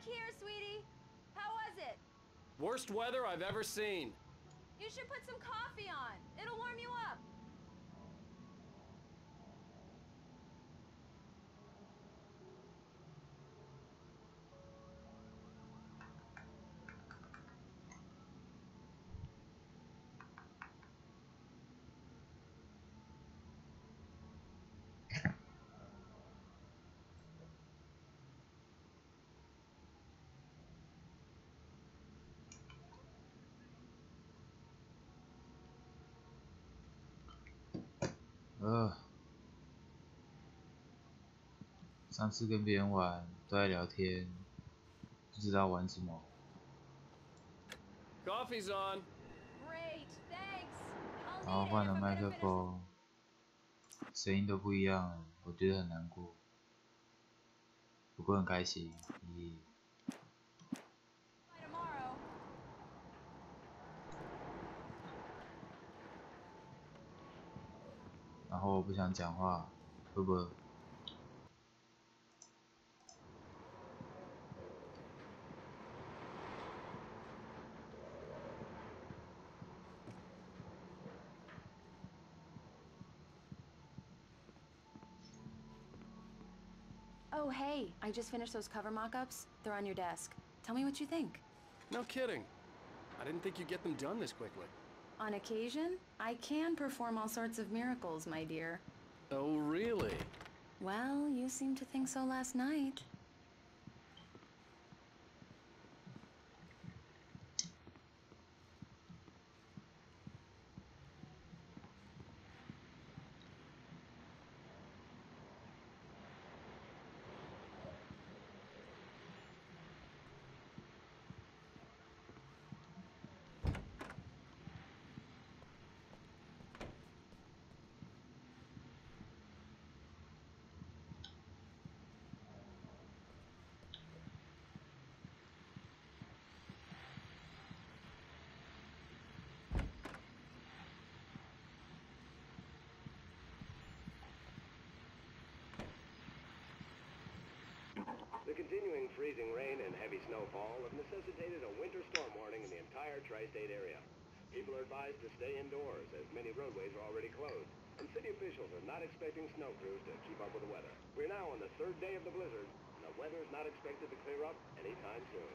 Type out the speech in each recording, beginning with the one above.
here, sweetie. How was it? Worst weather I've ever seen. You should put some coffee on. It'll warm you up.上次跟别人玩都在聊天，不知道玩什么。Coffee's on. Great, thanks. 然后换了麦克风，声音都不一样了，我觉得很难过，不过很开心。然后我不想讲话，会不会？Oh, hey, I just finished those cover mock-ups. They're on your desk. Tell me what you think. No kidding. I didn't think you'd get them done this quickly. On occasion, I can perform all sorts of miracles, my dear. Oh, really? Well, you seemed to think so last night. The continuing freezing rain and heavy snowfall have necessitated a winter storm warning in the entire tri-state area. People are advised to stay indoors as many roadways are already closed, and city officials are not expecting snow crews to keep up with the weather. We're now on the third day of the blizzard, and the weather is not expected to clear up anytime soon.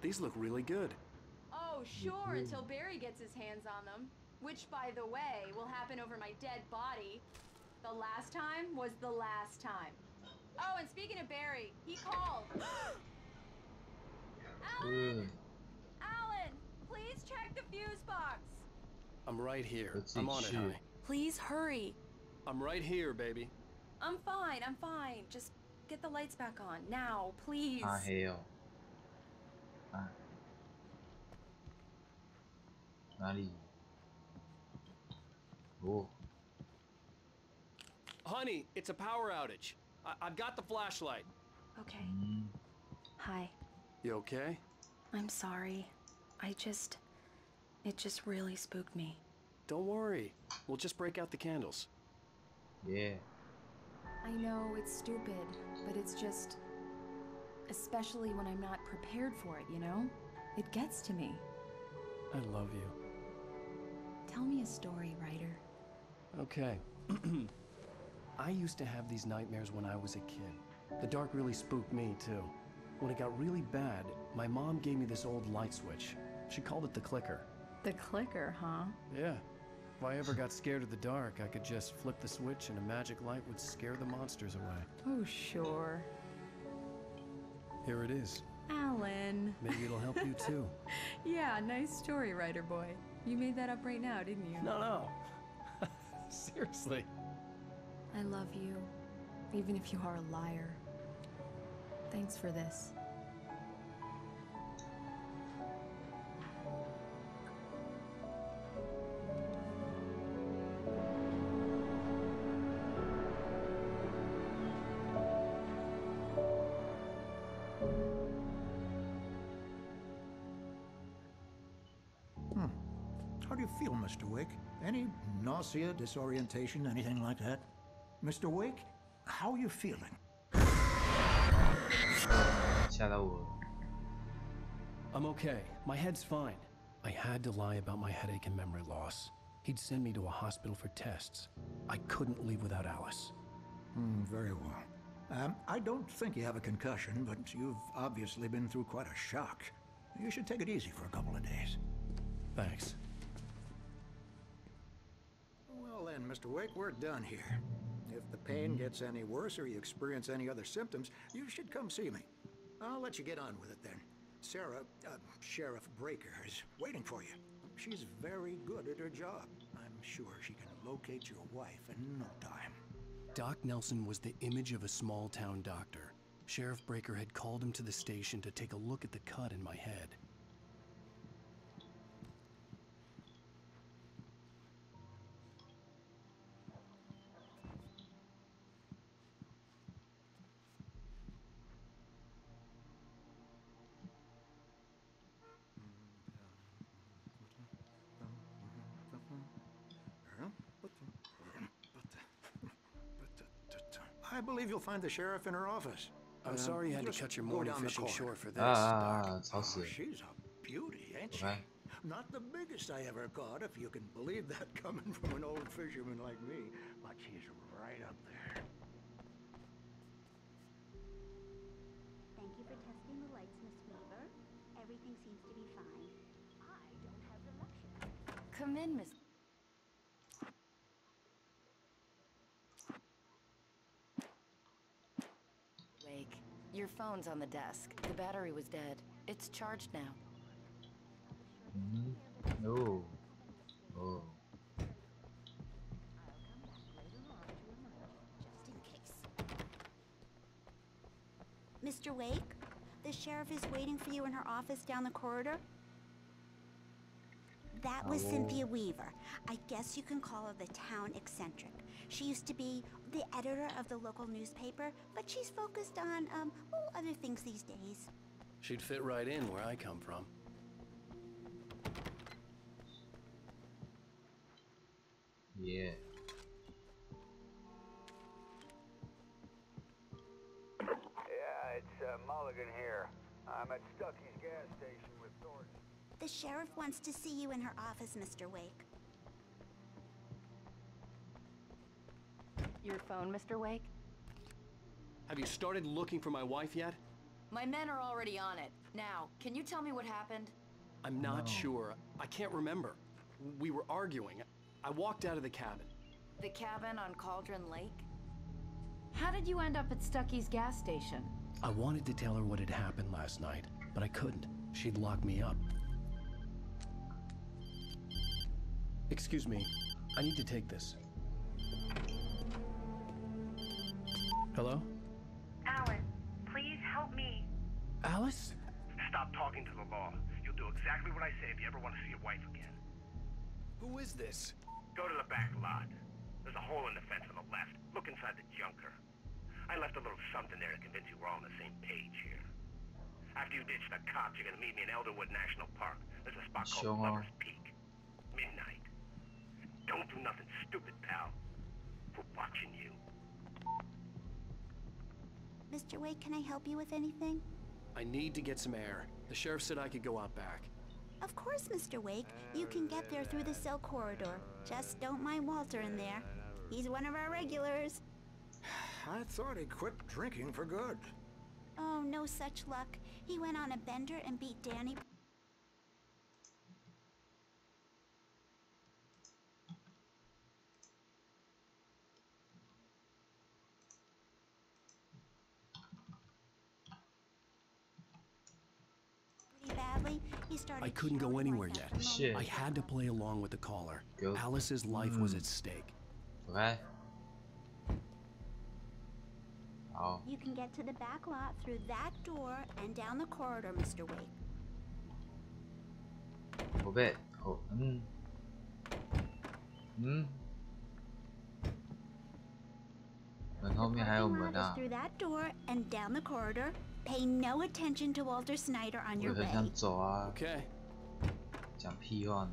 These look really good. Oh, sure, until Barry gets his hands on them. Which, by the way, will happen over my dead body. The last time was the last time. Oh, and speaking of Barry, he called. Alan! Alan, please check the fuse box. I'm right here. I'm on it, honey. Please hurry. I'm right here, baby. I'm fine, I'm fine. Just get the lights back on. Now, please. hell. 哪里？哦。Honey, it's a power outage. I've got the flashlight. Okay. Hi. You okay? I'm sorry. It just really spooked me. Don't worry. We'll just break out the candles. Yeah. I know it's stupid, but it's just... especially when I'm not prepared for it, you know? It gets to me. I love you. Tell me a story, writer. Okay. I used to have these nightmares when I was a kid. The dark really spooked me, too. When it got really bad, my mom gave me this old light switch. She called it the clicker. The clicker, huh? Yeah. If I ever got scared of the dark, I could just flip the switch and a magic light would scare the monsters away. Oh, sure. Here it is. Alan. Maybe it'll help you, too. Yeah, nice story, writer boy. You made that up right now, didn't you? No. Seriously. I love you, even if you are a liar. Thanks for this. How do you feel, Mr. Wake? Any nausea, disorientation, anything like that? Mr. Wake, how are you feeling? 吓到我了。 I'm okay. My head's fine. I had to lie about my headache and memory loss. He'd send me to a hospital for tests. I couldn't leave without Alice. Very well. I don't think you have a concussion, but you've obviously been through quite a shock. You should take it easy for a couple of days. Thanks. Well then, Mr. Wake, we're done here. If the pain gets any worse or you experience any other symptoms, you should come see me. I'll let you get on with it then. Sarah, Sheriff Breaker, is waiting for you. She's very good at her job. I'm sure she can locate your wife in no time. Doc Nelson was the image of a small-town doctor. Sheriff Breaker had called him to the station to take a look at the cut in my head. I believe you'll find the sheriff in her office. I'm sorry you had to just cut your go morning down the fishing corridor. short for this, Doc. 吵死了。 She's a beauty, ain't she? Okay. Not the biggest I ever caught, if you can believe that coming from an old fisherman like me. But she's right up there. Thank you for testing the lights, Miss Weaver. Everything seems to be fine. I don't have the luxury. Come in, Miss... Wake, your phone's on the desk. The battery was dead. It's charged now. Oh. Oh. Just in case. Mr. Wake, the sheriff is waiting for you in her office down the corridor. That was Cynthia Weaver. I guess you can call her the town eccentric. She used to be the editor of the local newspaper, but she's focused on, other things these days. She'd fit right in where I come from. Yeah. Yeah, it's Mulligan here. I'm at Stucky's gas station with Thornton. The sheriff wants to see you in her office, Mr. Wake. Your phone, Mr. Wake? Have you started looking for my wife yet? My men are already on it. Now, can you tell me what happened? I'm not sure. I can't remember. We were arguing. I walked out of the cabin. The cabin on Cauldron Lake? How did you end up at Stucky's gas station? I wanted to tell her what had happened last night, but I couldn't. She'd lock me up. Excuse me. I need to take this. Hello? Alan, please help me. Alice? Stop talking to the law. You'll do exactly what I say if you ever want to see your wife again. Who is this? Go to the back lot. There's a hole in the fence on the left. Look inside the junker. I left a little something there to convince you we're all on the same page here. After you ditch the cops, you're gonna meet me in Elderwood National Park. There's a spot called Lover's Peak. Midnight. Don't do nothing stupid, pal. for watching you. Mr. Wake, can I help you with anything? I need to get some air. The sheriff said I could go out back. Of course, Mr. Wake. You can get there through the cell corridor. Just don't mind Walter in there. He's one of our regulars. I thought he quit drinking for good. Oh, no such luck. He went on a bender and beat Danny. Pretty badly. He started I couldn't go shouting anywhere like yet. that for Shit. I had to play along with the caller. Go. Alice's life was at stake. OK。好， You can get to the back lot through that door and down the corridor, Mr. Wake. 宝贝，哦，门后面还有 Parking 门 lot 啊 is，through that door and down the corridor. Pay no attention to Walter Snyder on 我 your 很 way. 想走啊， Okay. 讲屁话呢。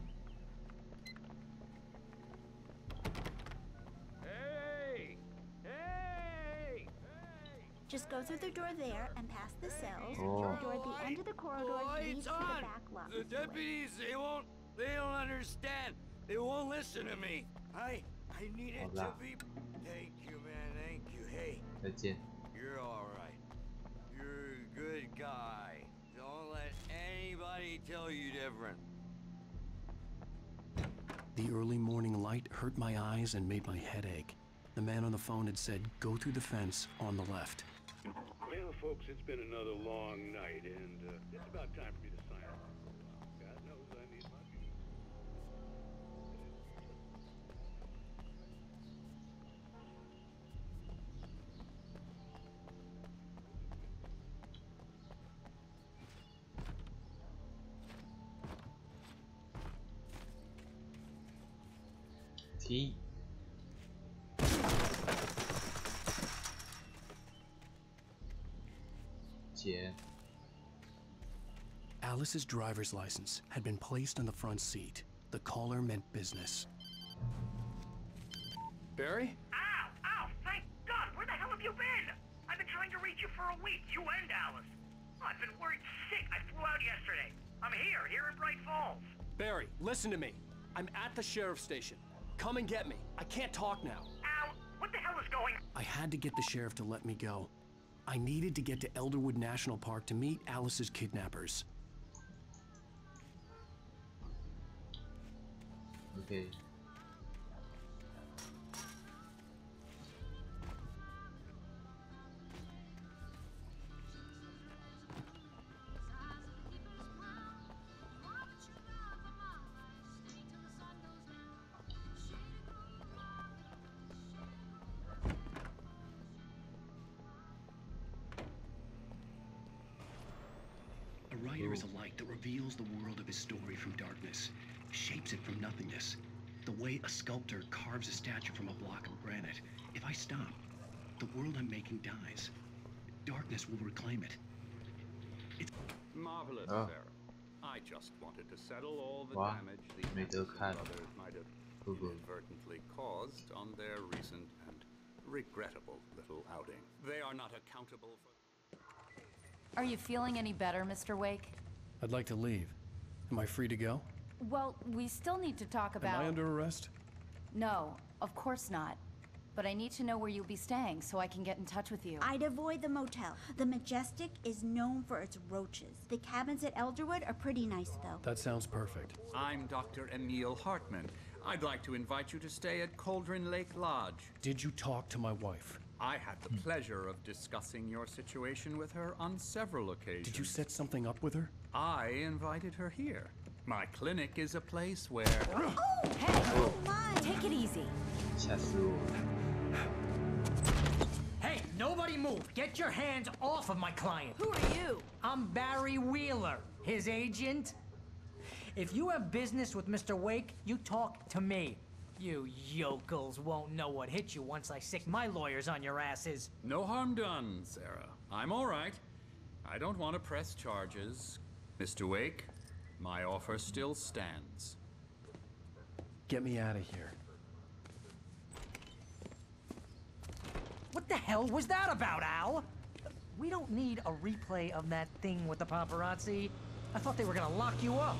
Just go through the door there and past the cells. Oh. The door at the end of the corridor leads to the back lot. The Mr. Wake. deputies, they don't understand. They won't listen to me. I needed to Hola. be. Thank you, man. Thank you. Hey, 再见。 you're all right. You're a good guy. Don't let anybody tell you different. The early morning light hurt my eyes and made my head ache. The man on the phone had said, go through the fence on the left. Well, folks, it's been another long night, and it's about time for me to sign off for a while. God knows I need my peace. T。 姐， Alice's driver's license had been placed on the front seat. The caller meant business. Barry? Ow! Ow! Thank God! Where the hell have you been? I've been trying to reach you for a week, you and Alice. I've been worried sick. I flew out yesterday. I'm here in Bright Falls. Barry, listen to me. I'm at the sheriff's station. Come and get me. I can't talk now. Ow! What the hell is going on? I had to get the sheriff to let me go. I needed to get to Elderwood National Park to meet Alice's kidnappers. OK。 A writer is a light that reveals the world of his story from darkness, shapes it from nothingness. The way a sculptor carves a statue from a block of granite. If I stop, the world I'm making dies. Darkness will reclaim it. It's Marvelous, Oh. Sarah. I just wanted to settle all the Wow. damage the Made Hansons the cut. brothers might have Google. inadvertently caused on their recent and regrettable little outing. They are not accountable for... Are you feeling any better, Mr. Wake? I'd like to leave. Am I free to go? Well, we still need to talk about... Am I under arrest? No, of course not. But I need to know where you'll be staying so I can get in touch with you. I'd avoid the motel. The Majestic is known for its roaches. The cabins at Elderwood are pretty nice, though. That sounds perfect. I'm Dr. Emil Hartman. I'd like to invite you to stay at Cauldron Lake Lodge. Did you talk to my wife? I had the pleasure of discussing your situation with her on several occasions. Did you set something up with her? I invited her here. My clinic is a place where... Oh, hey! Oh, my! Take it easy. 吓死我了！ Hey, nobody move! Get your hands off of my client! Who are you? I'm Barry Wheeler, his agent. If you have business with Mr. Wake, you talk to me. You yokels won't know what hit you once I sick my lawyers on your asses. No harm done, Sarah. I'm all right. I don't want to press charges. Mr. Wake, my offer still stands. Get me out of here. What the hell was that about, Al? We don't need a replay of that thing with the paparazzi. I thought they were gonna lock you up.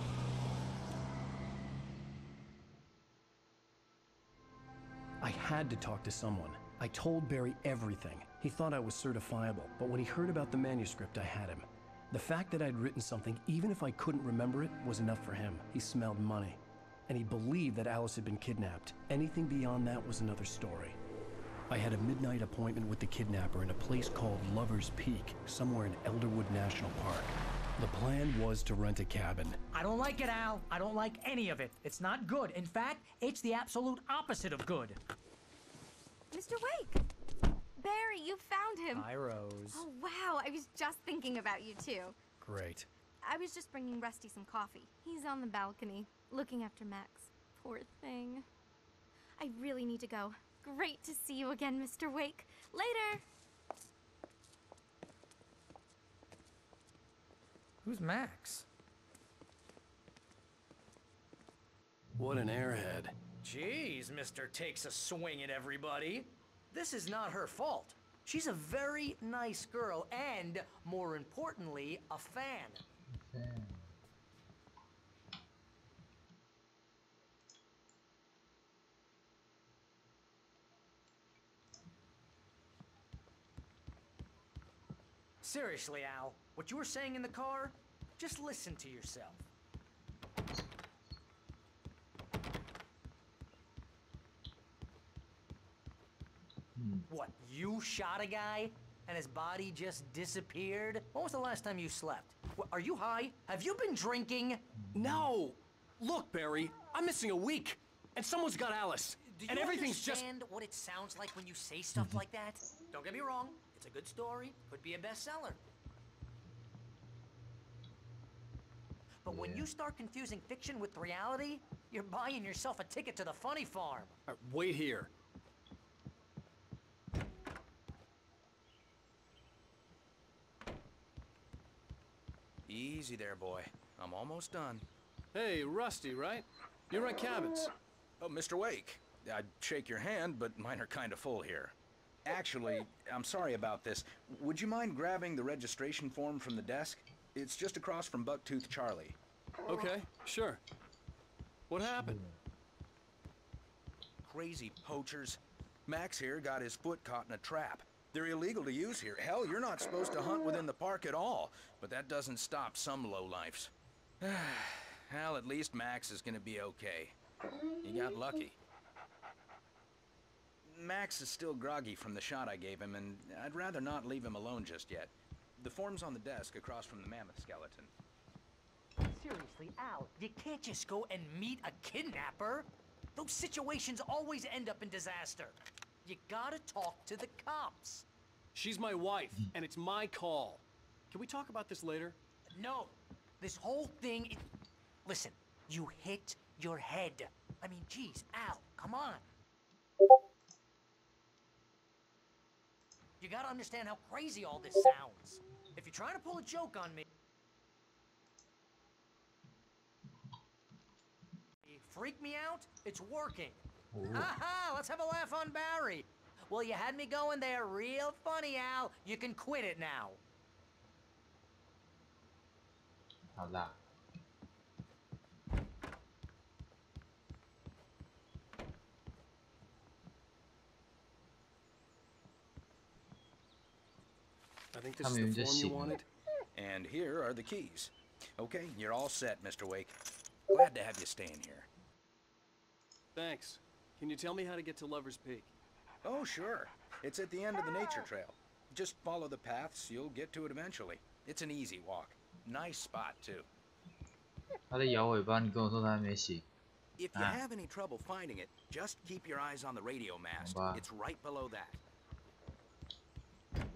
I had to talk to someone. I told Barry everything. He thought I was certifiable, but when he heard about the manuscript, I had him. The fact that I'd written something, even if I couldn't remember it, was enough for him. He smelled money. And he believed that Alice had been kidnapped. Anything beyond that was another story. I had a midnight appointment with the kidnapper in a place called Lover's Peak, somewhere in Elderwood National Park. The plan was to rent a cabin. I don't like it, Al. I don't like any of it. It's not good. In fact, it's the absolute opposite of good. Mr. Wake! Barry, you found him. Hi, Rose. Oh, wow. I was just thinking about you, too. Great. I was just bringing Rusty some coffee. He's on the balcony, looking after Max. Poor thing. I really need to go. Great to see you again, Mr. Wake. Later! Who's Max? What an airhead. Jeez, Mr. Takes a swing at everybody. This is not her fault. She's a very nice girl and, more importantly, a fan. Seriously, Al, what you were saying in the car, just listen to yourself. What, you shot a guy and his body just disappeared? When was the last time you slept? Are you high? Have you been drinking? No! Look, Barry, I'm missing a week, and someone's got Alice. Do you understand what it sounds like when you say stuff like that? Don't get me wrong, it's a good story, could be a bestseller. But when you start confusing fiction with reality, you're buying yourself a ticket to the funny farm. Wait here. Easy there, boy. I'm almost done. Hey, Rusty, right? You rent cabins. Oh, Mr. Wake. I'd shake your hand, but mine are kind of full here. Actually, I'm sorry about this. Would you mind grabbing the registration form from the desk? It's just across from Bucktooth Charlie. Okay, sure. What happened? Crazy poachers. Max here got his foot caught in a trap. They're illegal to use here. Hell, you're not supposed to hunt within the park at all. But that doesn't stop some lowlifes. Well, at least Max is gonna be okay. He got lucky. Max is still groggy from the shot I gave him, and I'd rather not leave him alone just yet. The form's on the desk across from the mammoth skeleton. Seriously, Al, you can't just go and meet a kidnapper. Those situations always end up in disaster. You gotta talk to the cops. She's my wife, and it's my call. Can we talk about this later? No. This whole thing is... Listen, you hit your head. I mean, geez, Al, come on. You gotta understand how crazy all this sounds. If you're trying to pull a joke on me... Freak me out? It's working. Aha! Let's have a laugh on Barry. Well, you had me going there real funny, Al. You can quit it now. 好啦。I think this is the form you wanted. And here are the keys. Okay, you're all set, Mr. Wake. Glad to have you staying here. Thanks. Can you tell me how to get to Lover's Peak? Oh, sure. It's at the end of the nature trail. Just follow the paths, you'll get to it eventually. It's an easy walk. Nice spot, too. 他在摇尾巴，你跟我说他还没醒。 If you have any trouble finding it, just keep your eyes on the radio mast. It's right below that.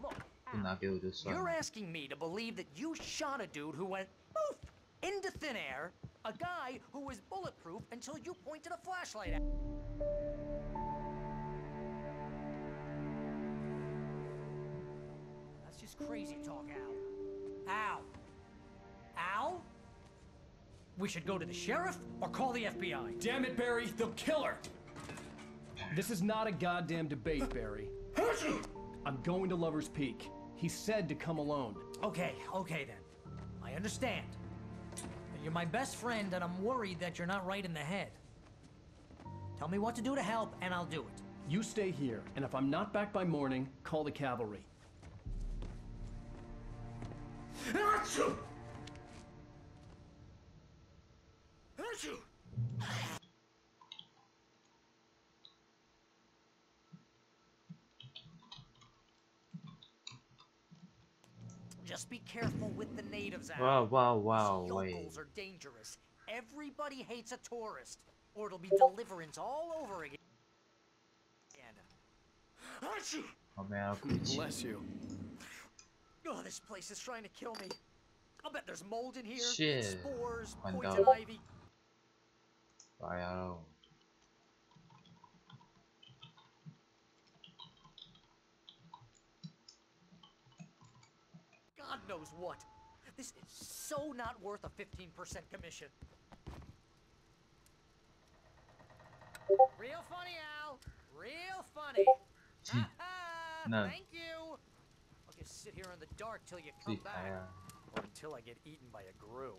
Look, 不拿给我就算 you're 了。 asking me to believe that you shot a dude who went poof into thin air, a guy who was bulletproof until you pointed a flashlight at. That's just crazy talk, Al. Al? Al? We should go to the sheriff or call the FBI. Damn it, Barry, they'll kill her! This is not a goddamn debate, Barry. I'm going to Lover's Peak. He said to come alone. Okay, okay then. I understand. You're my best friend, and I'm worried that you're not right in the head. Tell me what to do to help, and I'll do it. You stay here, and if I'm not back by morning, call the cavalry. Achoo! Achoo! Just be careful with the natives out. Wow, These wait. yokels are dangerous. Everybody hates a tourist, or it'll be deliverance all over again. Bless you. Oh, this place is trying to kill me. I'll bet there's mold in here, Shit. spores, Find poison out. ivy. Wow. God knows what. This is so not worth a 15% commission. Real funny, Al. Real funny. No. Thank you. I'll just sit here in the dark till you come back. Or until I get eaten by a grue.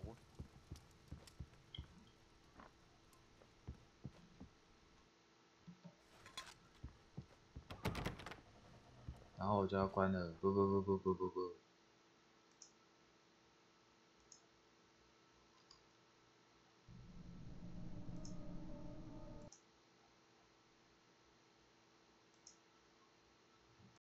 然后我就要关了，不，